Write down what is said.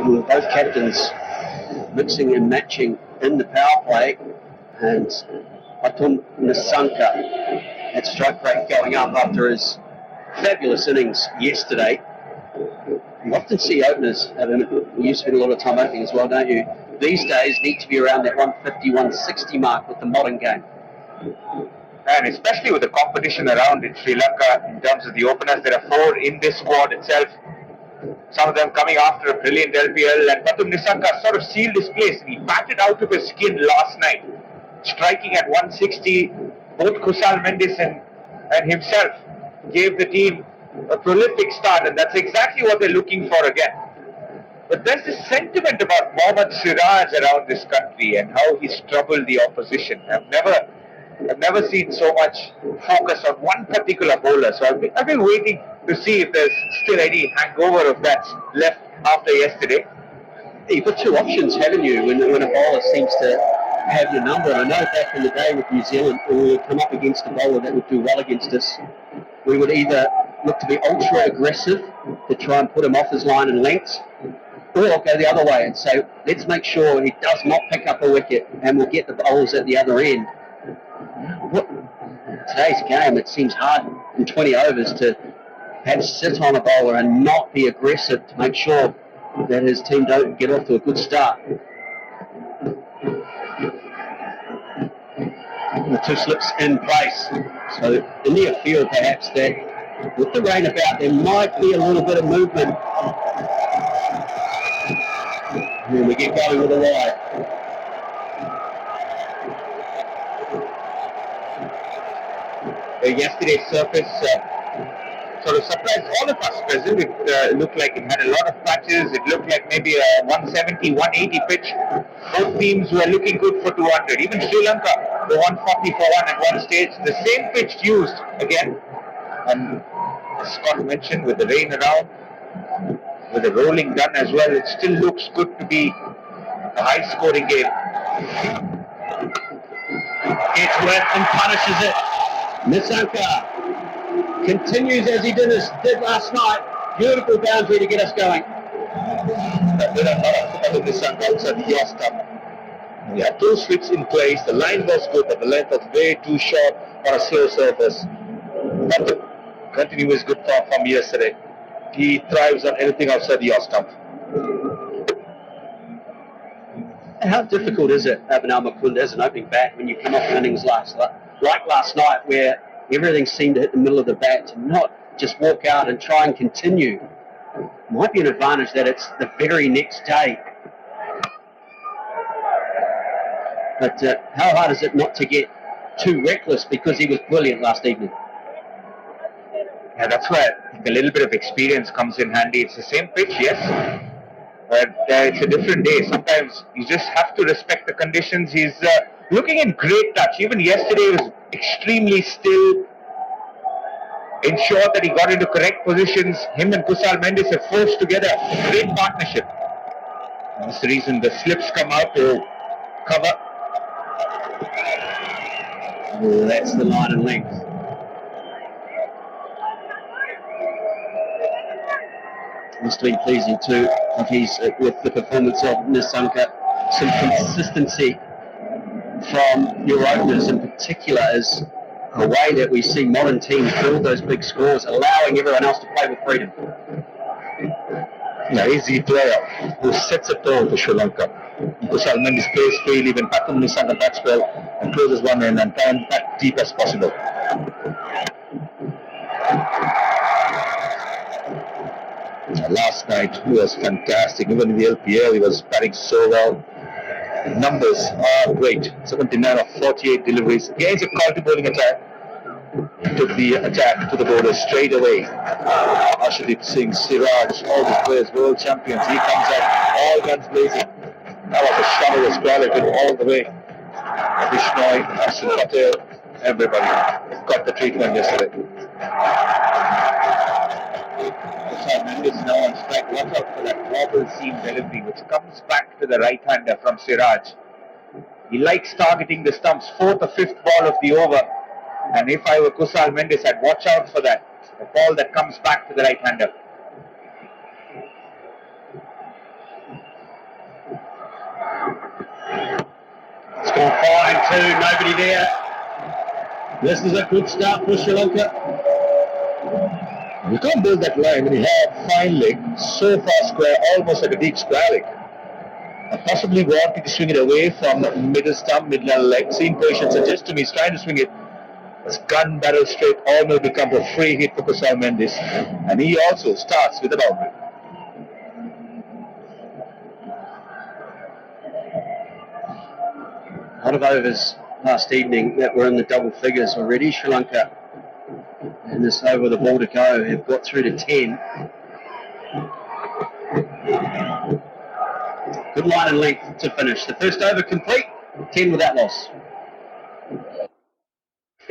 both captains mixing and matching in the power play, and Patum Nissanka at strike rate going up after his fabulous innings yesterday. You often see openers, you spend a lot of time opening as well, don't you? These days need to be around that 150, 160 mark with the modern game. And especially with the competition around in Sri Lanka in terms of the openers, there are 4 in this squad itself. Some of them coming after a brilliant LPL, and Patum Nissanka sort of sealed his place. He batted out of his skin last night, striking at 160. Both Kusal Mendis and himself gave the team a prolific start, and that's exactly what they're looking for again. But there's this sentiment about Mohammad Siraj around this country and how he's troubled the opposition. I've never seen so much focus on one particular bowler. So I've been waiting to see if there's still any hangover of that left after yesterday. You've got 2 options, haven't you, when a bowler seems to have your number. And I know back in the day with New Zealand, when we would come up against a bowler that would do well against us, we would either look to be ultra aggressive to try and put him off his line and lengths, or go the other way and say, let's make sure he does not pick up a wicket and we'll get the bowlers at the other end. Today's game, it seems hard in 20 overs to perhaps sit on a bowler and not be aggressive to make sure that his team don't get off to a good start. The 2 slips in place. So the near field perhaps that with the rain about there might be a little bit of movement. And we get going with a wide. Yesterday's surface sort of surprised all of us present. It looked like it had a lot of patches. It looked like maybe a 170, 180 pitch. Both teams were looking good for 200. Even Sri Lanka, the 140 for 1 at one stage. The same pitch used again. And as Scott mentioned, with the rain around, with the rolling done as well, it still looks good to be a high-scoring game. Gets wet and punishes it. Nissanka continues as he did last night. Beautiful boundary to get us going. There are not a lot of Nissanka outside the yaw stump. He had 2 slips in place. The line was good, but the length was way too short on a slow surface. But to continue his good form from yesterday, he thrives on anything outside the yaw stump. How difficult is it, Abhinav Mukund, as an opening bat when you come off an innings like last night where everything seemed to hit the middle of the bat, to not just walk out and try and continue? Might be an advantage that it's the very next day. But how hard is it not to get too reckless, because he was brilliant last evening? Yeah, that's where a little bit of experience comes in handy. It's the same pitch, yes, but it's a different day. Sometimes you just have to respect the conditions. He's looking in great touch. Even yesterday was extremely still. Ensured that he got into correct positions. Him and Kusal Mendis have forged together a great partnership. That's the reason the slips come out to cover. That's the line and length. Must have been pleasing too, if he's with the performance of Nissanka. Some consistency from your openers in particular is a way that we see modern teams build those big scores, allowing everyone else to play with freedom. Yeah, easy player who sets a tone for Sri Lanka. Kusal Mendis plays freely when Patum Nissanka bats well and closes one end and time back deep as possible. Last night he was fantastic. Even in the LPL he was batting so well. Numbers are great. 79 of 48 deliveries against a quality bowling attack. He took the attack to the bowler straight away. Arshdeep Singh, Siraj, all these players, world champions. He comes out, all guns blazing. That was a shot of the square all the way. Bishnoi, Ashton Patel, everybody got the treatment yesterday. Kusal Mendis now on strike. Watch out for that wobble seam delivery, which comes back to the right-hander from Siraj. He likes targeting the stumps, 4th or 5th ball of the over. And if I were Kusal Mendis, I'd watch out for that, the ball that comes back to the right-hander. Fine too, nobody there. This is a good start for Sri Lanka. You can't build that line when you have fine leg, so far square, almost like a deep square leg. Possibly wanting to swing it away from the middle stump, midline leg. Same position suggests to me he's trying to swing it. It's gun barrel straight, almost becomes a free hit for Kusal Mendes. And he also starts with a boundary. A lot of overs last evening that were in the double figures already. Sri Lanka, and this over the ball to go, have got through to 10. Good line and length to finish. The first over complete, 10 without loss.